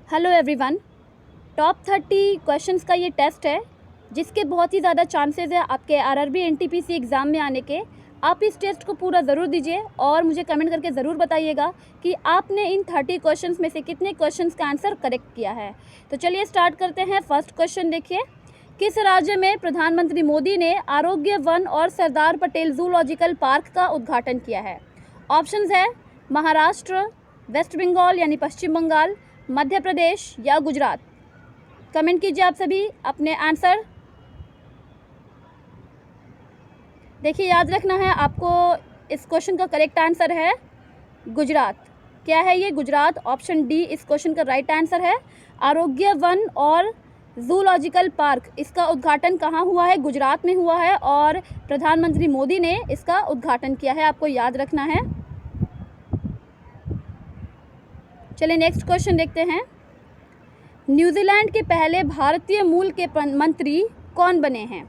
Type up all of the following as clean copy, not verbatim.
Hello everyone. Top 30 questions का ये test है जिसके बहुत ही ज़्यादा चांसेस है आपके आरआरबी एनटीपीसी एग्ज़ाम में आने के। आप इस टेस्ट को पूरा ज़रूर दीजिए और मुझे कमेंट करके ज़रूर बताइएगा कि आपने इन 30 क्वेश्चंस में से कितने क्वेश्चंस का आंसर करेक्ट किया है। तो चलिए स्टार्ट करते हैं। फर्स्ट क्वेश्चन देखिए, किस राज्य में प्रधानमंत्री मोदी ने आरोग्य वन और सरदार पटेल जूलॉजिकल पार्क का उद्घाटन किया है? ऑप्शंस है महाराष्ट्र, वेस्ट बंगाल यानी पश्चिम बंगाल, मध्य प्रदेश या गुजरात। कमेंट कीजिए आप सभी अपने आंसर। देखिए, याद रखना है आपको, इस क्वेश्चन का करेक्ट आंसर है गुजरात। क्या है ये? गुजरात। ऑप्शन डी इस क्वेश्चन का राइट आंसर है। आरोग्य वन और जूलॉजिकल पार्क, इसका उद्घाटन कहाँ हुआ है? गुजरात में हुआ है और प्रधानमंत्री मोदी ने इसका उद्घाटन किया है, आपको याद रखना है। चलिए नेक्स्ट क्वेश्चन देखते हैं। न्यूजीलैंड के पहले भारतीय मूल के मंत्री कौन बने हैं?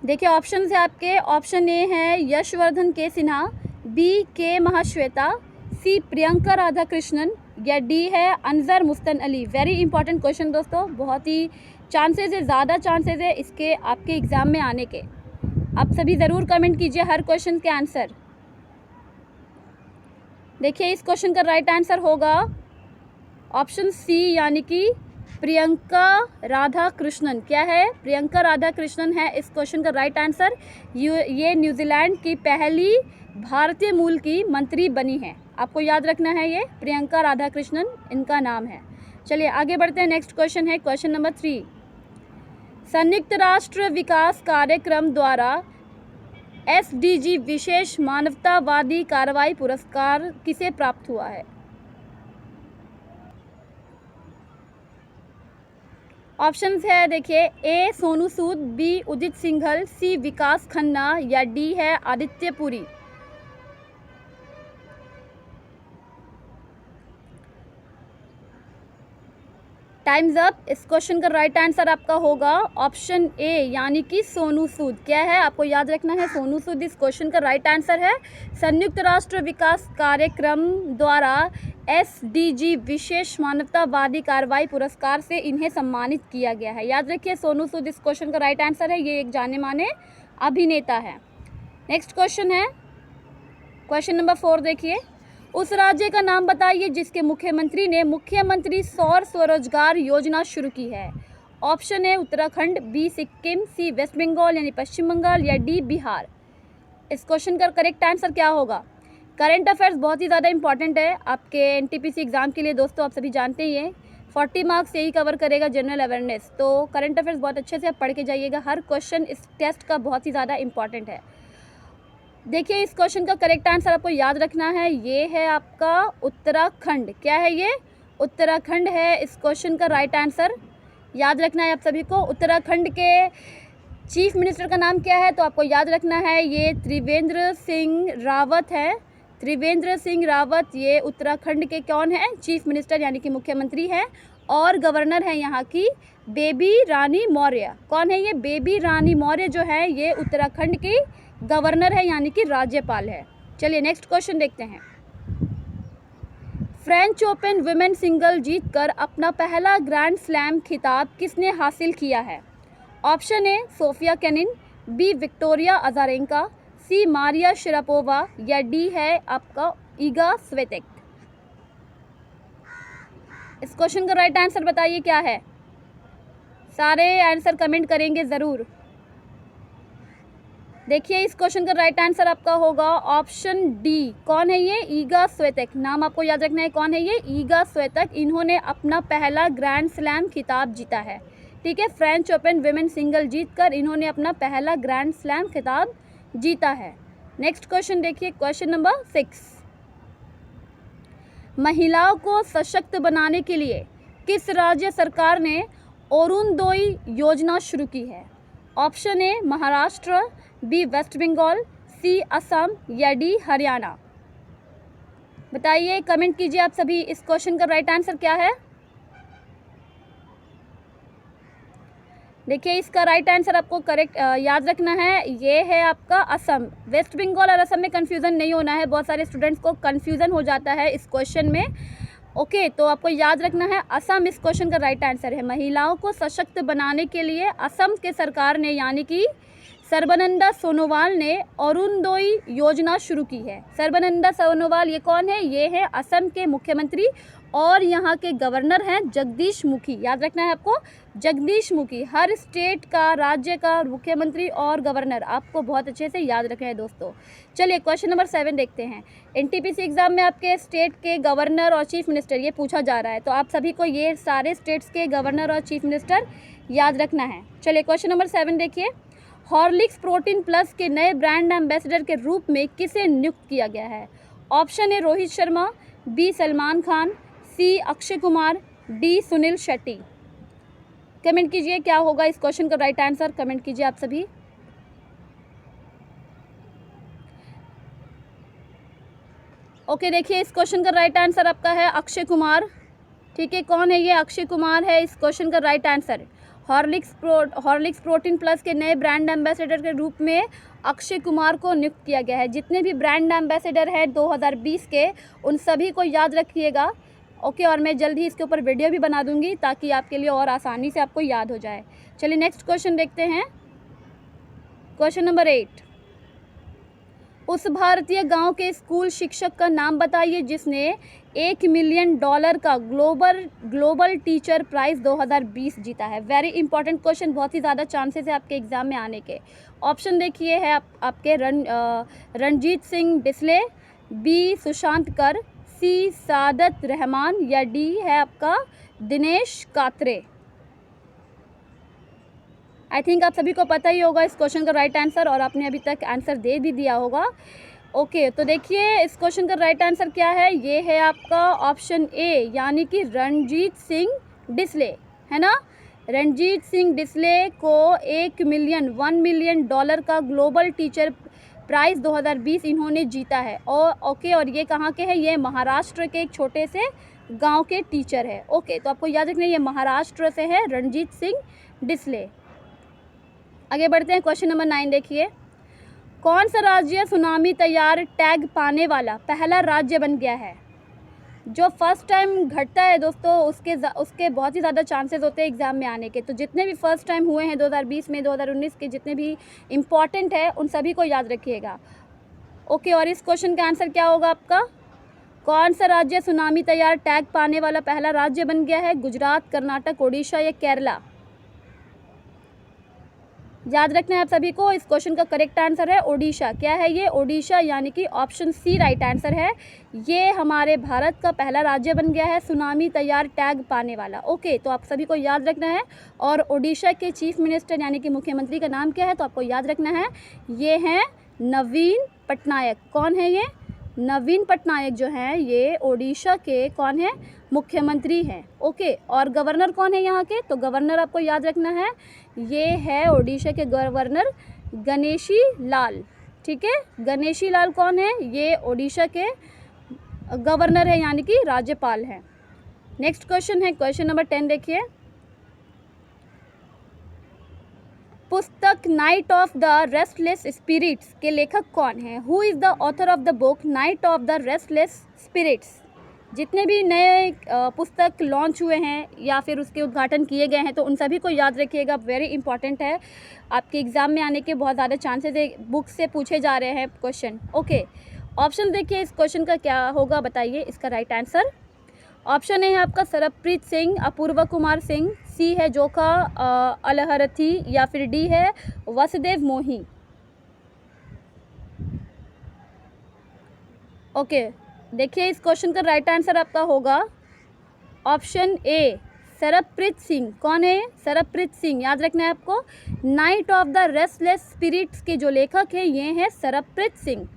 देखिए ऑप्शंस है आपके। ऑप्शन ए है यशवर्धन के सिन्हा, बी के महाश्वेता, सी प्रियंका राधाकृष्णन या डी है अनजर मुस्तन अली। वेरी इंपॉर्टेंट क्वेश्चन दोस्तों, बहुत ही चांसेस है, ज़्यादा चांसेस है इसके आपके एग्ज़ाम में आने के। आप सभी ज़रूर कमेंट कीजिए हर क्वेश्चन के आंसर। देखिए इस क्वेश्चन का राइट आंसर होगा ऑप्शन सी यानी कि प्रियंका राधाकृष्णन। क्या है? प्रियंका राधाकृष्णन है इस क्वेश्चन का राइट आंसर। ये न्यूजीलैंड की पहली भारतीय मूल की मंत्री बनी है, आपको याद रखना है, ये प्रियंका राधाकृष्णन इनका नाम है। चलिए आगे बढ़ते हैं। नेक्स्ट क्वेश्चन है क्वेश्चन नंबर 3। संयुक्त राष्ट्र विकास कार्यक्रम द्वारा एसडीजी विशेष मानवतावादी कार्रवाई पुरस्कार किसे प्राप्त हुआ है? ऑप्शंस है देखिए, A Sonu Sood, B Udit Singhal, C Vikas Khanna या डी है आदित्य पुरी। Times up. इस क्वेश्चन का राइट आंसर आपका होगा ऑप्शन ए यानी कि सोनू सूद। क्या है? आपको याद रखना है, सोनू सूद इस क्वेश्चन का राइट आंसर है। संयुक्त राष्ट्र विकास कार्यक्रम द्वारा एसडीजी विशेष मानवतावादी कार्रवाई पुरस्कार से इन्हें सम्मानित किया गया है। याद रखिए, सोनू सूद इस क्वेश्चन का राइट आंसर है। ये एक जाने माने अभिनेता है। नेक्स्ट क्वेश्चन है क्वेश्चन नंबर 4 देखिए, उस राज्य का नाम बताइए जिसके मुख्यमंत्री ने मुख्यमंत्री सौर स्वरोजगार योजना शुरू की है। ऑप्शन है उत्तराखंड, बी सिक्किम, सी वेस्ट बंगाल यानी पश्चिम बंगाल या डी बिहार। इस क्वेश्चन का करेक्ट आंसर क्या होगा? करंट अफेयर्स बहुत ही ज़्यादा इंपॉर्टेंट है आपके एनटीपीसी एग्ज़ाम के लिए दोस्तों, आप सभी जानते ही हैं 40 मार्क्स यही कवर करेगा, जनरल अवेयरनेस। तो करंट अफेयर्स बहुत अच्छे से आप पढ़ के जाइएगा, हर क्वेश्चन इस टेस्ट का बहुत ही ज़्यादा इंपॉर्टेंट है। देखिए इस क्वेश्चन का करेक्ट आंसर आपको याद रखना है, ये है आपका उत्तराखंड। क्या है ये? उत्तराखंड है इस क्वेश्चन का राइट आंसर। याद रखना है आप सभी को। उत्तराखंड के चीफ मिनिस्टर का नाम क्या है? तो आपको याद रखना है, ये त्रिवेंद्र सिंह रावत है। त्रिवेंद्र सिंह रावत ये उत्तराखंड के कौन है? चीफ मिनिस्टर यानी कि मुख्यमंत्री हैं। और गवर्नर है यहाँ की बेबी रानी मौर्य। कौन है ये? बेबी रानी मौर्य जो है ये उत्तराखंड की गवर्नर है यानी कि राज्यपाल है। चलिए नेक्स्ट क्वेश्चन देखते हैं। फ्रेंच ओपन वुमेन सिंगल जीतकर अपना पहला ग्रैंड स्लैम खिताब किसने हासिल किया है? Option A Sofia Kenin, B Victoria Azarenka, C Maria Sharapova या डी है आपका ईगा स्वितेक। इस क्वेश्चन का राइट आंसर बताइए क्या है? सारे आंसर कमेंट करेंगे ज़रूर। देखिए इस क्वेश्चन का राइट आंसर आपका होगा ऑप्शन डी। कौन है ये? ईगा स्वितेक। नाम आपको याद रखना है, कौन है ये? ईगा स्वितेक। इन्होंने अपना पहला ग्रैंड स्लैम खिताब जीता है। ठीक है, फ्रेंच ओपन विमेन सिंगल जीतकर इन्होंने अपना पहला ग्रैंड स्लैम खिताब जीता है। नेक्स्ट क्वेश्चन देखिए क्वेश्चन नंबर 6। महिलाओं को सशक्त बनाने के लिए किस राज्य सरकार ने अरुणोदय योजना शुरू की है? Option A Maharashtra, B West Bengal, C Assam या डी हरियाणा। बताइए, कमेंट कीजिए आप सभी, इस क्वेश्चन का राइट आंसर क्या है? देखिए इसका राइट आंसर आपको करेक्ट याद रखना है, ये है आपका असम। वेस्ट बंगाल और असम में कन्फ्यूज़न नहीं होना है, बहुत सारे स्टूडेंट्स को कन्फ्यूज़न हो जाता है इस क्वेश्चन में। ओके, तो आपको याद रखना है असम इस क्वेश्चन का राइट आंसर है। महिलाओं को सशक्त बनाने के लिए असम के सरकार ने यानी कि सर्बानंद सोनोवाल ने अरुणोदय योजना शुरू की है। सर्बानंद सोनोवाल ये कौन है? ये है असम के मुख्यमंत्री और यहाँ के गवर्नर हैं जगदीश मुखी। याद रखना है आपको, जगदीश मुखी। हर स्टेट का, राज्य का मुख्यमंत्री और गवर्नर आपको बहुत अच्छे से याद रखना है दोस्तों। चलिए क्वेश्चन नंबर 7 देखते हैं। एनटीपीसी एग्जाम में आपके स्टेट के गवर्नर और चीफ मिनिस्टर ये पूछा जा रहा है, तो आप सभी को ये सारे स्टेट्स के गवर्नर और चीफ मिनिस्टर याद रखना है। चलिए क्वेश्चन नंबर 7 देखिए। हॉर्लिक्स प्रोटीन प्लस के नए ब्रांड एम्बेसडर के रूप में किसे नियुक्त किया गया है? Option A Rohit Sharma, B Salman Khan, C Akshay Kumar, D Sunil Shetty. Comment कीजिए क्या होगा इस क्वेश्चन का राइट आंसर। कमेंट कीजिए आप सभी। ओके, देखिए इस क्वेश्चन का राइट आंसर आपका है अक्षय कुमार। ठीक है, कौन है ये? अक्षय कुमार है इस क्वेश्चन का right answer. Horlicks protein plus के नए ब्रांड एम्बेसडर के रूप में अक्षय कुमार को नियुक्त किया गया है। जितने भी ब्रांड एम्बेसडर हैं 2020 के, उन सभी को याद रखिएगा। ओके, और मैं जल्द ही इसके ऊपर वीडियो भी बना दूंगी ताकि आपके लिए और आसानी से आपको याद हो जाए। चलिए नेक्स्ट क्वेश्चन देखते हैं। Question number 8। उस भारतीय गांव के स्कूल शिक्षक का नाम बताइए जिसने $1 मिलियन का ग्लोबल टीचर प्राइज़ 2020 जीता है। वेरी इंपॉर्टेंट क्वेश्चन, बहुत ही ज़्यादा चांसेस है आपके एग्ज़ाम में आने के। ऑप्शन देखिए है आपके रणजीत सिंह डिसले, बी सुशांत कर, सी सादत रहमान, या डी है आपका दिनेश कात्रे। आई थिंक आप सभी को पता ही होगा इस क्वेश्चन का राइट आंसर, और आपने अभी तक आंसर दे भी दिया होगा। ओके, तो देखिए इस क्वेश्चन का राइट आंसर क्या है? ये है आपका ऑप्शन ए, यानी कि रणजीत सिंह डिसले, है ना। रणजीत सिंह डिसले को $1 मिलियन का ग्लोबल टीचर प्राइज़ 2020 इन्होंने जीता है। और ओके, और ये कहाँ के हैं? ये महाराष्ट्र के एक छोटे से गांव के टीचर है। ओके, तो आपको याद रखना है ये महाराष्ट्र से है रणजीत सिंह डिसले। आगे बढ़ते हैं। क्वेश्चन नंबर 9 देखिए। कौन सा राज्य सुनामी तैयार टैग पाने वाला पहला राज्य बन गया है? जो फर्स्ट टाइम घटता है दोस्तों उसके बहुत ही ज़्यादा चांसेस होते हैं एग्ज़ाम में आने के। तो जितने भी फर्स्ट टाइम हुए हैं 2020 में, 2019 के जितने भी इम्पॉर्टेंट है उन सभी को याद रखिएगा। ओके, और इस क्वेश्चन का आंसर क्या होगा आपका? कौन सा राज्य सुनामी तैयार टैग पाने वाला पहला राज्य बन गया है? गुजरात, कर्नाटक, ओडिशा या केरला? याद रखना है आप सभी को, इस क्वेश्चन का करेक्ट आंसर है ओडिशा। क्या है ये? ओडिशा, यानी कि ऑप्शन सी राइट आंसर है। ये हमारे भारत का पहला राज्य बन गया है सुनामी तैयार टैग पाने वाला। ओके, तो आप सभी को याद रखना है। और ओडिशा के चीफ मिनिस्टर यानी कि मुख्यमंत्री का नाम क्या है? तो आपको याद रखना है ये हैं नवीन पटनायक। कौन है ये? नवीन पटनायक जो हैं ये ओडिशा के कौन है? मुख्यमंत्री हैं। ओके, और गवर्नर कौन है यहाँ के? तो गवर्नर आपको याद रखना है ये है ओडिशा के गवर्नर गणेशी लाल। ठीक है, गणेशी लाल कौन है? ये ओडिशा के गवर्नर है यानी कि राज्यपाल हैं। नेक्स्ट क्वेश्चन है क्वेश्चन नंबर 10 देखिए। पुस्तक night of the restless spirits के लेखक कौन है? Who is the author of the book night of the restless spirits? जितने भी नए पुस्तक लॉन्च हुए हैं या फिर उसके उद्घाटन किए गए हैं तो उन सभी को याद रखिएगा, वेरी इंपॉर्टेंट है। आपके एग्ज़ाम में आने के बहुत ज़्यादा चांसेस है, बुक से पूछे जा रहे हैं क्वेश्चन। ओके, ऑप्शन देखिए इस क्वेश्चन का क्या होगा, बताइए इसका राइट आंसर। ऑप्शन ए है आपका सरबप्रीत सिंह, अपूर्वा कुमार सिंह, सी है जोखा अलहरथी, या फिर डी है वसुदेव मोही। ओके, देखिए इस क्वेश्चन का राइट आंसर आपका होगा ऑप्शन ए सरबप्रीत सिंह। कौन है? सरबप्रीत सिंह। याद रखना है आपको, night of the restless spirits के जो लेखक हैं ये हैं सरबप्रीत सिंह।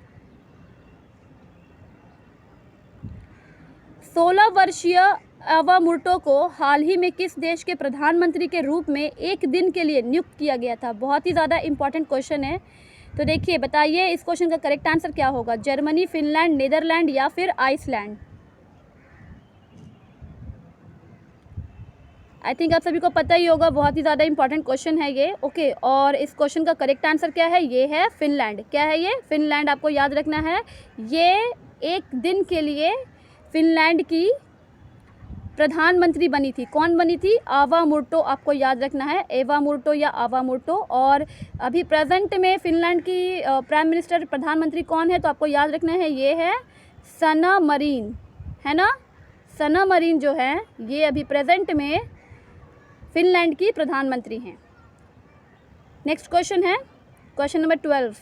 16 वर्षीय अवामुर्टो को हाल ही में किस देश के प्रधानमंत्री के रूप में एक दिन के लिए नियुक्त किया गया था? बहुत ही ज़्यादा इंपॉर्टेंट क्वेश्चन है। तो देखिए बताइए इस क्वेश्चन का करेक्ट आंसर क्या होगा? जर्मनी, फिनलैंड, नीदरलैंड या फिर आइसलैंड? आई थिंक आप सभी को पता ही होगा, बहुत ही ज़्यादा इंपॉर्टेंट क्वेश्चन है ये। ओके, और इस क्वेश्चन का करेक्ट आंसर क्या है? ये है फिनलैंड। क्या है ये? फिनलैंड। आपको याद रखना है ये एक दिन के लिए फिनलैंड की प्रधानमंत्री बनी थी? कौन बनी थी? आवा मुर्टो, आपको याद रखना है, एवा मुर्टो या आवा मुर्टो। और अभी प्रेजेंट में फिनलैंड की प्राइम मिनिस्टर, प्रधानमंत्री कौन है? तो आपको याद रखना है, ये है सना मरीन, है ना। सना मरीन जो है ये अभी प्रेजेंट में फिनलैंड की प्रधानमंत्री हैं। नेक्स्ट क्वेश्चन है question number 12।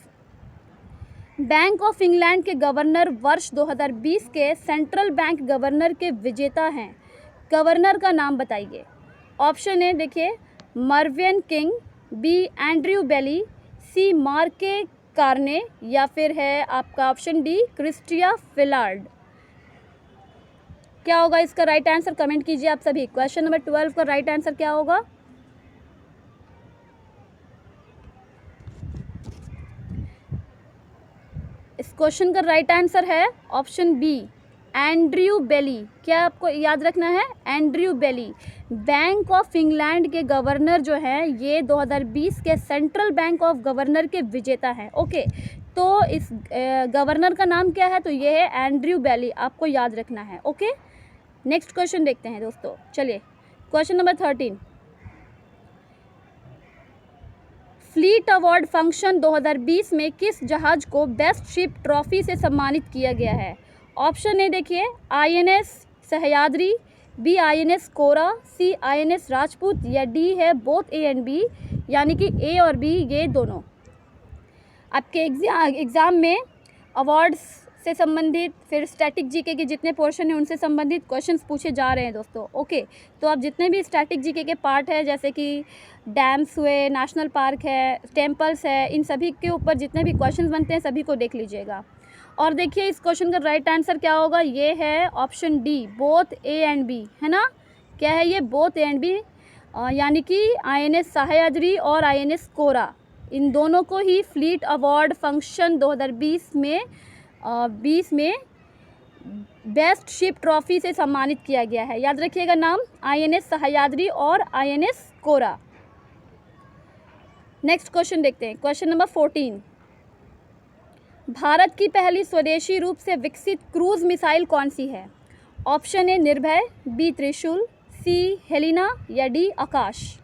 Bank of England के गवर्नर वर्ष 2020 के सेंट्रल बैंक गवर्नर के विजेता हैं। गवर्नर का नाम बताइए। ऑप्शन ए देखिए, मर्वियन किंग, बी एंड्रयू बेली, सी मार्के कार्ने, या फिर है आपका ऑप्शन डी क्रिस्टिया फिलार्ड। क्या होगा इसका राइट आंसर? कमेंट कीजिए आप सभी। क्वेश्चन नंबर 12 का राइट आंसर क्या होगा? इस क्वेश्चन का राइट आंसर है ऑप्शन बी, एंड्रयू बेली। क्या आपको याद रखना है? Andrew Bailey. Bank of England के गवर्नर जो हैं ये 2020 के सेंट्रल बैंक ऑफ गवर्नर के विजेता हैं। ओके, तो इस गवर्नर का नाम क्या है? तो ये है एंड्रयू बेली, आपको याद रखना है। ओके, नेक्स्ट क्वेश्चन देखते हैं दोस्तों। चलिए question number 13। Fleet award function 2020 में किस जहाज को बेस्ट शिप ट्रॉफी से सम्मानित किया गया है? ऑप्शन ए देखिए, INS सह्याद्री, बी INS कोरा, सी INS राजपूत, या डी है बोथ ए एंड बी, यानी कि ए और बी ये दोनों। आपके एग्ज़ाम में अवार्ड्स से संबंधित, फिर स्टैटिक जीके के जितने पोर्शन हैं उनसे संबंधित क्वेश्चंस पूछे जा रहे हैं दोस्तों। ओके, तो आप जितने भी स्टैटिक जीके के पार्ट है, जैसे कि डैम्स हुए, नेशनल पार्क है, टेम्पल्स है, इन सभी के ऊपर जितने भी क्वेश्चंस बनते हैं सभी को देख लीजिएगा। और देखिए इस क्वेश्चन का राइट आंसर क्या होगा? ये है option D, both A and B, है ना। क्या है ये? बोथ ए एंड बी, यानी कि INS सह्याद्री और INS कोरा, इन दोनों को ही फ्लीट अवार्ड फंक्शन 2020 में बेस्ट शिप ट्रॉफी से सम्मानित किया गया है। याद रखिएगा नाम, INS सह्याद्री और INS कोरा। नेक्स्ट क्वेश्चन देखते हैं, क्वेश्चन नंबर 14। भारत की पहली स्वदेशी रूप से विकसित क्रूज मिसाइल कौन सी है? ऑप्शन ए निर्भय, बी त्रिशूल, सी हेलिना, या डी आकाश।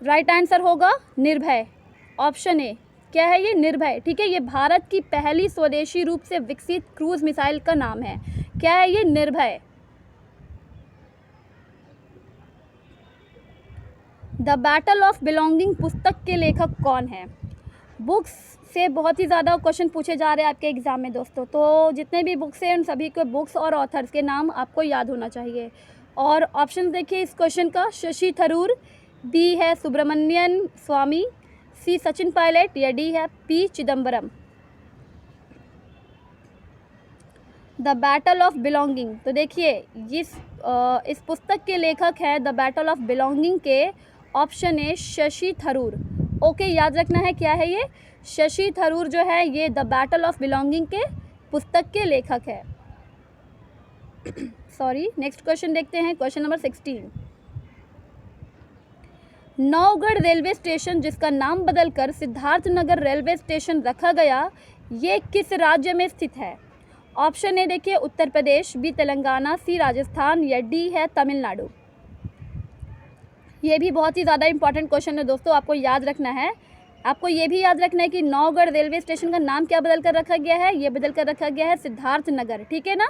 राइट आंसर होगा निर्भय, ऑप्शन ए। क्या है ये? निर्भय। ठीक है, ये भारत की पहली स्वदेशी रूप से विकसित क्रूज मिसाइल का नाम है। क्या है ये? निर्भय। द बैटल ऑफ बिलोंगिंग पुस्तक के लेखक कौन है? बुक्स से बहुत ही ज़्यादा क्वेश्चन पूछे जा रहे हैं आपके एग्जाम में दोस्तों, तो जितने भी बुक्स हैं उन सभी के बुक्स और ऑथर्स के नाम आपको याद होना चाहिए। और ऑप्शन देखिए इस क्वेश्चन का, शशि थरूर, बी है सुब्रमण्यन स्वामी, सी सचिन पायलट, या डी है P Chidambaram. The battle of belonging, तो देखिए इस पुस्तक के लेखक है द बैटल ऑफ बिलोंगिंग के, option A Shashi Tharoor. Okay, याद रखना है क्या है ये? शशि थरूर जो है ये द बैटल ऑफ बिलोंगिंग के पुस्तक के लेखक है। सॉरी, नेक्स्ट क्वेश्चन देखते हैं, question number 16। Naugarh railway station, जिसका नाम बदलकर सिद्धार्थनगर रेलवे स्टेशन रखा गया, ये किस राज्य में स्थित है? ऑप्शन ए देखिए उत्तर प्रदेश, बी तेलंगाना, सी राजस्थान, या डी है तमिलनाडु। ये भी बहुत ही ज़्यादा इंपॉर्टेंट क्वेश्चन है दोस्तों, आपको याद रखना है। आपको ये भी याद रखना है कि नौगढ़ रेलवे स्टेशन का नाम क्या बदल कर रखा गया है? ये बदल कर रखा गया है सिद्धार्थनगर, ठीक है ना।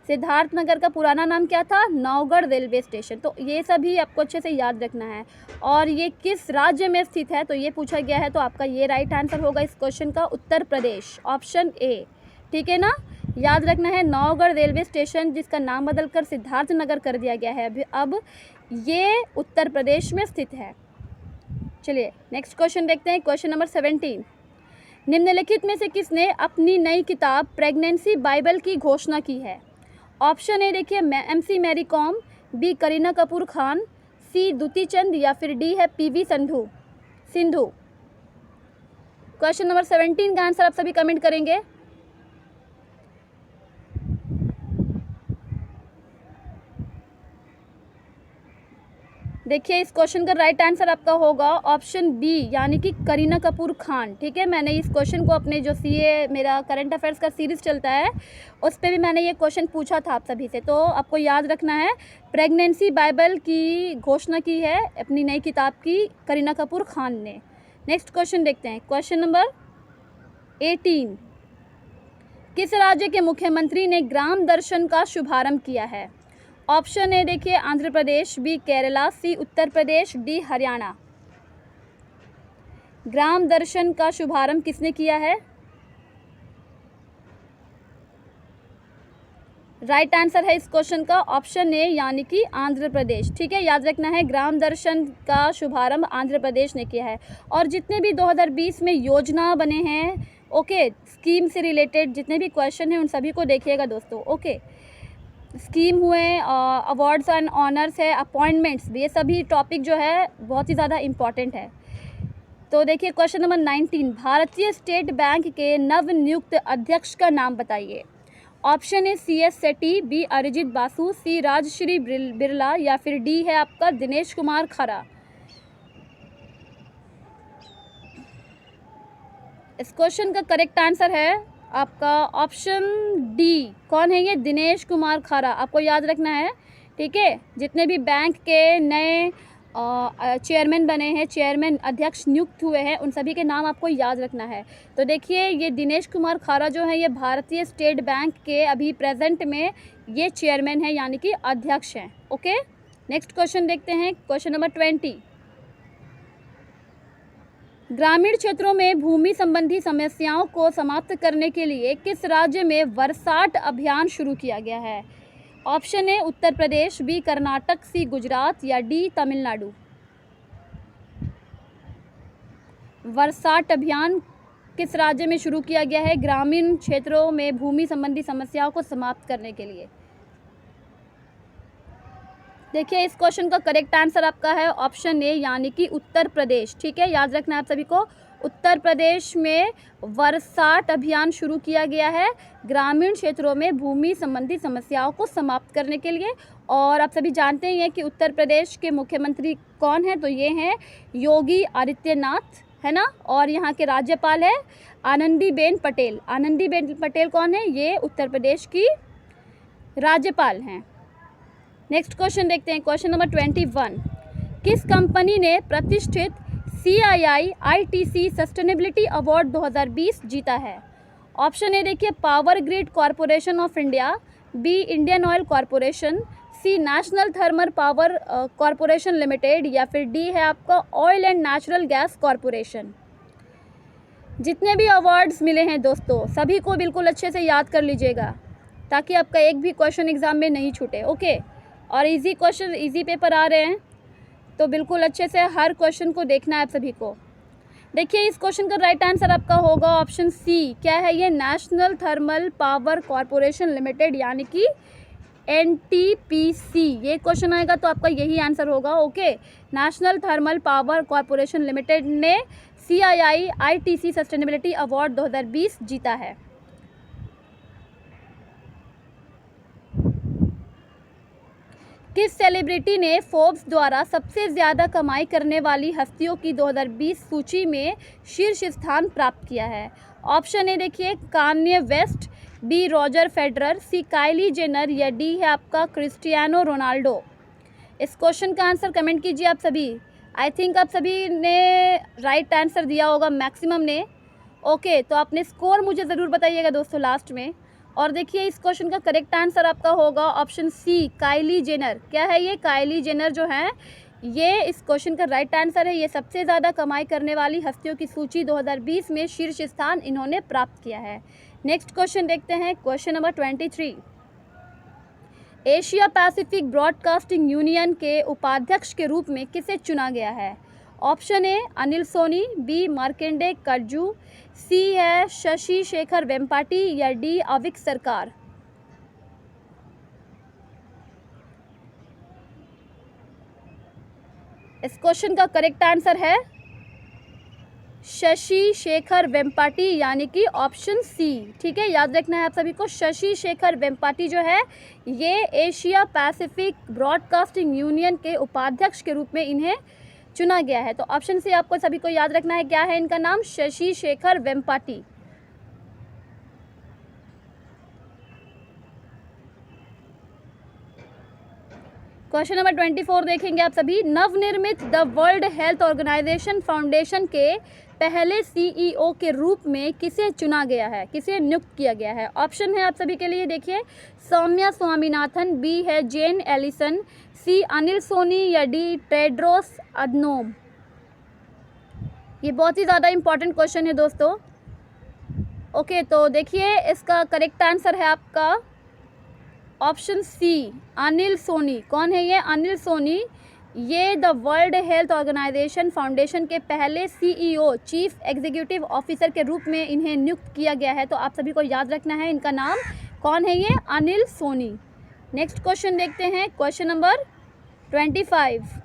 सिद्धार्थनगर का पुराना नाम क्या था? Naugarh railway station. तो ये सभी आपको अच्छे से याद रखना है। और ये किस राज्य में स्थित है तो ये पूछा गया है, तो आपका ये राइट आंसर होगा इस क्वेश्चन का उत्तर प्रदेश, ऑप्शन ए, ठीक है ना। याद रखना है नौगढ़ रेलवे स्टेशन, जिसका नाम बदलकर सिद्धार्थनगर कर दिया गया है, अब ये उत्तर प्रदेश में स्थित है। चलिए नेक्स्ट क्वेश्चन देखते हैं, क्वेश्चन नंबर 17। निम्नलिखित में से किसने अपनी नई किताब प्रेगनेंसी बाइबल की घोषणा की है? ऑप्शन ए देखिए MC Mary Kom, B Kareena Kapoor Khan, C Dutee Chand, या फिर डी है PV सिंधु। क्वेश्चन नंबर 17 का आंसर आप सभी कमेंट करेंगे। देखिए इस क्वेश्चन का राइट आंसर आपका होगा ऑप्शन बी यानी कि करीना कपूर खान। ठीक है, मैंने इस क्वेश्चन को अपने जो सीए मेरा करंट अफेयर्स का सीरीज़ चलता है उस पर भी मैंने ये क्वेश्चन पूछा था आप सभी से, तो आपको याद रखना है। प्रेगनेंसी बाइबल की घोषणा की है अपनी नई किताब की करीना कपूर खान ने। नेक्स्ट क्वेश्चन देखते हैं, क्वेश्चन नंबर 18। किस राज्य के मुख्यमंत्री ने ग्राम दर्शन का शुभारंभ किया है? ऑप्शन ए देखिए आंध्र प्रदेश, बी केरला, सी उत्तर प्रदेश, डी हरियाणा। ग्राम दर्शन का शुभारंभ किसने किया है? राइट आंसर है इस क्वेश्चन का ऑप्शन ए यानी कि आंध्र प्रदेश। ठीक है, याद रखना है ग्राम दर्शन का शुभारंभ आंध्र प्रदेश ने किया है। और जितने भी 2020 में योजना बने हैं, ओके, स्कीम से रिलेटेड जितने भी क्वेश्चन हैं उन सभी को देखिएगा दोस्तों। ओके, स्कीम हुए, अवार्ड्स एंड ऑनर्स है, अपॉइंटमेंट्स, ये सभी टॉपिक जो है बहुत ही ज़्यादा इम्पॉर्टेंट है। तो देखिए क्वेश्चन नंबर 19, भारतीय स्टेट बैंक के नवनियुक्त अध्यक्ष का नाम बताइए। Option A CS Sethi, B Arijit Basu, C Rajashree Birla या फिर डी है आपका दिनेश कुमार खरा। इस क्वेश्चन का करेक्ट आंसर है आपका ऑप्शन डी। कौन है ये? दिनेश कुमार खरा। आपको याद रखना है। ठीक है, जितने भी बैंक के नए चेयरमैन बने हैं, चेयरमैन अध्यक्ष नियुक्त हुए हैं, उन सभी के नाम आपको याद रखना है। तो देखिए ये दिनेश कुमार खरा जो है ये भारतीय स्टेट बैंक के अभी प्रेजेंट में ये चेयरमैन है यानी कि अध्यक्ष हैं। ओके, नेक्स्ट क्वेश्चन देखते हैं, क्वेश्चन नंबर 20। ग्रामीण क्षेत्रों में भूमि संबंधी समस्याओं को समाप्त करने के लिए किस राज्य में वर्साट अभियान शुरू किया गया है? Option A Uttar Pradesh, B Karnataka, C Gujarat या डी तमिलनाडु। वर्साट अभियान किस राज्य में शुरू किया गया है ग्रामीण क्षेत्रों में भूमि संबंधी समस्याओं को समाप्त करने के लिए? देखिए इस क्वेश्चन का करेक्ट आंसर आपका है ऑप्शन ए यानी कि उत्तर प्रदेश। ठीक है, याद रखना है आप सभी को, उत्तर प्रदेश में वर्साट अभियान शुरू किया गया है ग्रामीण क्षेत्रों में भूमि संबंधी समस्याओं को समाप्त करने के लिए। और आप सभी जानते ही हैं कि उत्तर प्रदेश के मुख्यमंत्री कौन हैं, तो ये हैं योगी आदित्यनाथ, है ना। और यहाँ के राज्यपाल है आनंदीबेन पटेल। आनंदीबेन पटेल कौन है? ये उत्तर प्रदेश की राज्यपाल हैं। नेक्स्ट क्वेश्चन देखते हैं, क्वेश्चन नंबर 21। किस कंपनी ने प्रतिष्ठित CII ITC सस्टेनेबिलिटी अवार्ड 2020 जीता है? ऑप्शन ए देखिए power grid corporation of India, B Indian oil corporation, C national thermal power corporation limited या फिर डी है आपका oil and natural gas corporation. जितने भी अवार्ड्स मिले हैं दोस्तों सभी को बिल्कुल अच्छे से याद कर लीजिएगा ताकि आपका एक भी क्वेश्चन एग्जाम में नहीं छूटे। ओके, और इजी क्वेश्चन, इजी पेपर आ रहे हैं तो बिल्कुल अच्छे से हर क्वेश्चन को देखना है आप सभी को। देखिए इस क्वेश्चन का राइट आंसर आपका होगा ऑप्शन सी। क्या है ये? National thermal power corporation limited यानी कि NTPC। ये क्वेश्चन आएगा तो आपका यही आंसर होगा। Okay, national thermal power corporation limited ने CII ITC सस्टेनेबिलिटी अवार्ड 2020 जीता है। किस सेलिब्रिटी ने फोर्ब्स द्वारा सबसे ज़्यादा कमाई करने वाली हस्तियों की 2020 सूची में शीर्ष स्थान प्राप्त किया है? ऑप्शन ए देखिए Kanye West, B Roger Federer, C Kylie Jenner या डी है आपका क्रिस्टियानो रोनाल्डो। इस क्वेश्चन का आंसर कमेंट कीजिए आप सभी। आई थिंक आप सभी ने राइट आंसर दिया होगा मैक्सिमम ने। ओके, तो आपने स्कोर मुझे ज़रूर बताइएगा दोस्तों लास्ट में। और देखिए इस क्वेश्चन का करेक्ट आंसर आपका होगा ऑप्शन सी काइली जेनर। क्या है ये? काइली जेनर जो है ये इस क्वेश्चन का राइट आंसर है। ये सबसे ज़्यादा कमाई करने वाली हस्तियों की सूची 2020 में शीर्ष स्थान इन्होंने प्राप्त किया है। नेक्स्ट क्वेश्चन देखते हैं, question number 23। Asia Pacific Broadcasting Union के उपाध्यक्ष के रूप में किसे चुना गया है? Option A Anil Soni, B Markandey Katju, C है शशि शेखर वेम्पाटी या डी अविक सरकार। इस क्वेश्चन का करेक्ट आंसर है शशि शेखर वेम्पाटी यानी कि ऑप्शन सी। ठीक है, याद रखना है आप सभी को। शशि शेखर वेम्पाटी जो है ये एशिया पैसिफिक ब्रॉडकास्टिंग यूनियन के उपाध्यक्ष के रूप में इन्हें चुना गया है। तो ऑप्शन सी आपको सभी को याद रखना है। क्या है इनका नाम? शशि शेखर वेम्पाटी। क्वेश्चन नंबर 24 देखेंगे आप सभी। नवनिर्मित the world health organisation foundation के पहले सीईओ के रूप में किसे चुना गया है, किसे नियुक्त किया गया है? ऑप्शन है आप सभी के लिए, देखिए। सौम्या स्वामीनाथन, बी है जेन एलिसन, सी अनिल सोनी या डी टेड्रोस अदनोम। ये बहुत ही ज़्यादा इंपॉर्टेंट क्वेश्चन है दोस्तों। ओके, तो देखिए इसका करेक्ट आंसर है आपका ऑप्शन सी, अनिल सोनी। कौन है ये? अनिल सोनी। ये the world health organisation foundation के पहले सीईओ, चीफ एग्जीक्यूटिव ऑफिसर के रूप में इन्हें नियुक्त किया गया है। तो आप सभी को याद रखना है इनका नाम। कौन है ये? अनिल सोनी। नेक्स्ट क्वेश्चन देखते हैं, question number 25।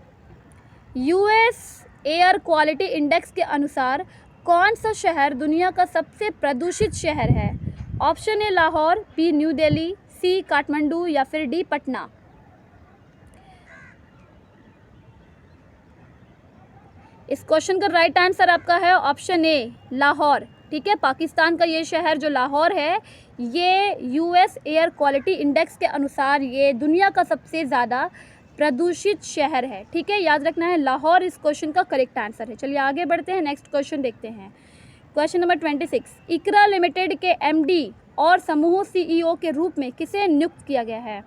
US air quality index के अनुसार कौन सा शहर दुनिया का सबसे प्रदूषित शहर है? Option A Lahore, B New Delhi, C Kathmandu या फिर डी पटना। इस क्वेश्चन का राइट आंसर आपका है ऑप्शन ए, लाहौर। ठीक है, पाकिस्तान का ये शहर जो लाहौर है, ये यूएस एयर क्वालिटी इंडेक्स के अनुसार ये दुनिया का सबसे ज़्यादा प्रदूषित शहर है। ठीक है, याद रखना है, लाहौर इस क्वेश्चन का करेक्ट आंसर है। चलिए आगे बढ़ते हैं, नेक्स्ट क्वेश्चन देखते हैं। Question number 26। इकरा लिमिटेड के एमडी और समूह सीईओ के रूप में किसे नियुक्त किया गया है?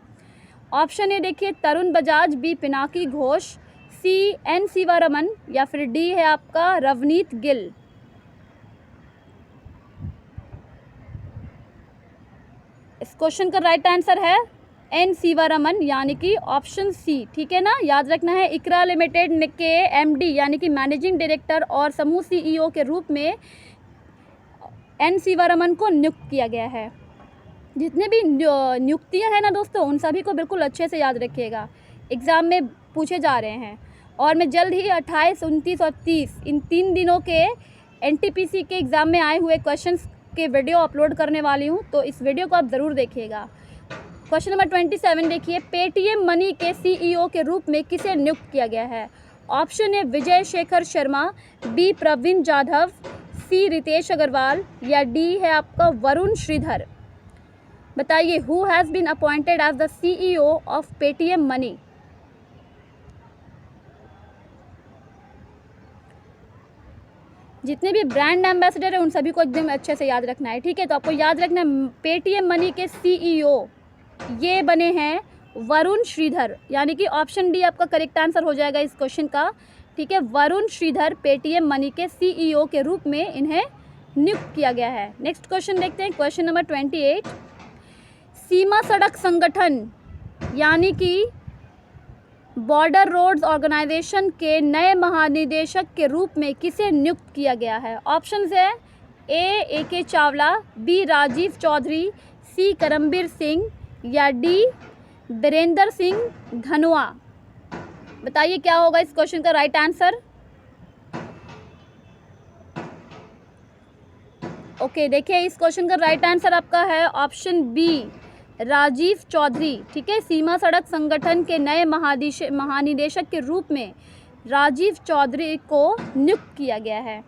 ऑप्शन ए देखिए Tarun Bajaj, B Pinaki Ghosh, C N Sivaraman या फिर डी है आपका रवनीत गिल। इस क्वेश्चन का राइट आंसर है एन शिवारमन यानी कि ऑप्शन सी। ठीक है ना, याद रखना है। इकरा लिमिटेड के एमडी यानी कि मैनेजिंग डायरेक्टर और समूह सीईओ के रूप में एन शिवारमन को नियुक्त किया गया है। जितने भी नियुक्तियां हैं ना दोस्तों, उन सभी को बिल्कुल अच्छे से याद रखिएगा, एग्ज़ाम में पूछे जा रहे हैं। और मैं जल्द ही 28, 29 और 30 इन 3 दिनों के एनटीपीसी के एग्ज़ाम में आए हुए क्वेश्चंस के वीडियो अपलोड करने वाली हूं, तो इस वीडियो को आप ज़रूर देखिएगा। क्वेश्चन नंबर 27 देखिए। पेटीएम मनी के सीईओ के रूप में किसे नियुक्त किया गया है? Option A Vijay Shekhar Sharma, B Praveen Jadhav, C Ritesh Agarwal या डी है आपका वरुण श्रीधर। बताइए, who has been appointed as the CEO of Paytm Money? जितने भी ब्रांड एम्बेसडर है उन सभी को एकदम अच्छे से याद रखना है। ठीक है, तो आपको याद रखना है पेटीएम मनी के सीईओ ये बने हैं वरुण श्रीधर, यानी कि ऑप्शन डी आपका करेक्ट आंसर हो जाएगा इस क्वेश्चन का। ठीक है, वरुण श्रीधर पेटीएम मनी के सीईओ के रूप में इन्हें नियुक्त किया गया है। नेक्स्ट क्वेश्चन देखते हैं, क्वेश्चन नंबर 28। सीमा सड़क संगठन यानी कि बॉर्डर रोड्स ऑर्गेनाइजेशन के नए महानिदेशक के रूप में किसे नियुक्त किया गया है? ऑप्शंस है ए के चावला, बी राजीव चौधरी, सी करमबीर सिंह या डी बीरेंद्र सिंह धनोआ। बताइए क्या होगा इस क्वेश्चन का राइट आंसर? ओके, देखिए इस क्वेश्चन का राइट आंसर आपका है ऑप्शन बी, राजीव चौधरी। ठीक है, सीमा सड़क संगठन के नए महानिदेशक के रूप में राजीव चौधरी को नियुक्त किया गया है।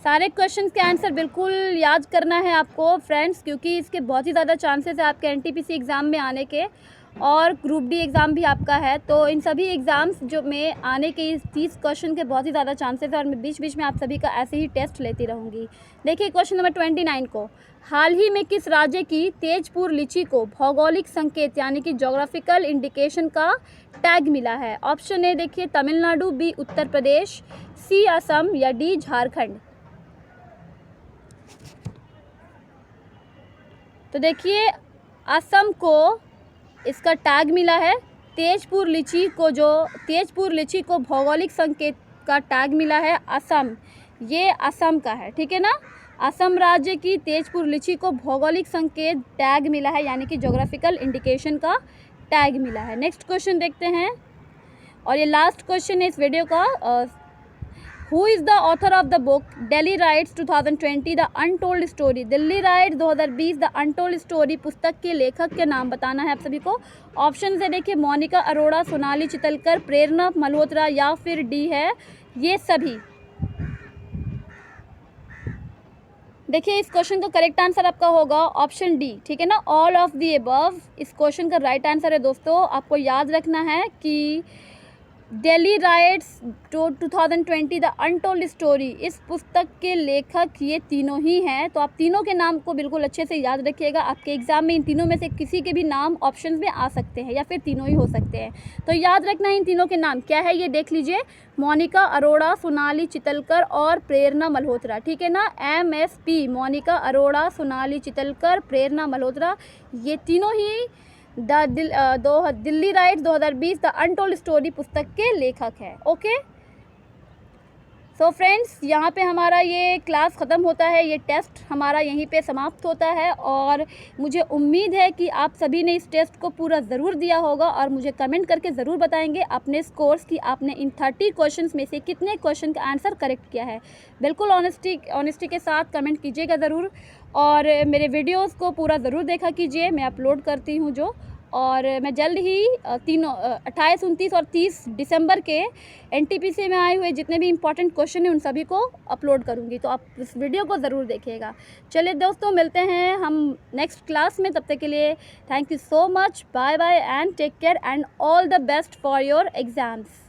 सारे क्वेश्चंस के आंसर बिल्कुल याद करना है आपको फ्रेंड्स, क्योंकि इसके बहुत ही ज़्यादा चांसेस है आपके एनटीपीसी एग्ज़ाम में आने के, और ग्रुप डी एग्ज़ाम भी आपका है। तो इन सभी एग्ज़ाम्स जो में आने के इस 30 क्वेश्चन के बहुत ही ज़्यादा चांसेस है, और मैं बीच बीच में आप सभी का ऐसे ही टेस्ट लेती रहूँगी। देखिए क्वेश्चन नंबर 29 को, हाल ही में किस राज्य की तेजपुर लीची को भौगोलिक संकेत यानी कि जोग्राफिकल इंडिकेशन का टैग मिला है? ऑप्शन ए देखिए तमिलनाडु, बी उत्तर प्रदेश, सी असम या डी झारखंड। तो देखिए असम को इसका टैग मिला है। तेजपुर लीची को भौगोलिक संकेत का टैग मिला है असम, ये असम का है। ठीक है ना, असम राज्य की तेजपुर लीची को भौगोलिक संकेत टैग मिला है, यानी कि जोग्राफिकल इंडिकेशन का टैग मिला है। नेक्स्ट क्वेश्चन देखते हैं, और ये लास्ट क्वेश्चन है इस वीडियो का। Who is the author of the book Delhi riots 2020 the untold story. Delhi riots 2020 the untold story पुस्तक के लेखक के नाम बताना है आप सभी को। ऑप्शन है देखिए, मोनिका अरोड़ा, सोनाली चितलकर, प्रेरणा मल्होत्रा या फिर डी है ये सभी। देखिए इस क्वेश्चन का करेक्ट आंसर आपका होगा ऑप्शन डी, ठीक है ना, ऑल ऑफ द अबव इस क्वेश्चन का राइट आंसर है दोस्तों। आपको याद रखना है कि Delhi riots 2020 the untold story, इस पुस्तक के लेखक ये तीनों ही हैं। तो आप तीनों के नाम को बिल्कुल अच्छे से याद रखिएगा। आपके एग्जाम में इन तीनों में से किसी के भी नाम ऑप्शंस में आ सकते हैं या फिर तीनों ही हो सकते हैं। तो याद रखना इन तीनों के नाम क्या है ये देख लीजिए, मोनिका अरोड़ा, सोनाली चितलकर और प्रेरणा मल्होत्रा, ठीक है ना। MSP मोनिका अरोड़ा, सोनाली चितलकर, प्रेरणा मल्होत्रा, ये तीनों ही Delhi riots 2020 the untold story पुस्तक के लेखक हैं। ओके सो फ्रेंड्स, यहाँ पे हमारा ये क्लास ख़त्म होता है, ये टेस्ट हमारा यहीं पे समाप्त होता है। और मुझे उम्मीद है कि आप सभी ने इस टेस्ट को पूरा ज़रूर दिया होगा और मुझे कमेंट करके ज़रूर बताएंगे अपने स्कोर्स कि आपने इन 30 क्वेश्चंस में से कितने क्वेश्चन का आंसर करेक्ट किया है। बिल्कुल ऑनेस्टी के साथ कमेंट कीजिएगा ज़रूर और मेरे वीडियोस को पूरा ज़रूर देखा कीजिए, मैं अपलोड करती हूँ जो। और मैं जल्द ही 28, 29 और 30 दिसंबर के NTPC में आए हुए जितने भी इंपॉर्टेंट क्वेश्चन हैं उन सभी को अपलोड करूँगी, तो आप इस वीडियो को ज़रूर देखिएगा। चलिए दोस्तों, मिलते हैं हम नेक्स्ट क्लास में, तब तक के लिए thank you so much, bye bye and take care and all the best for your exams.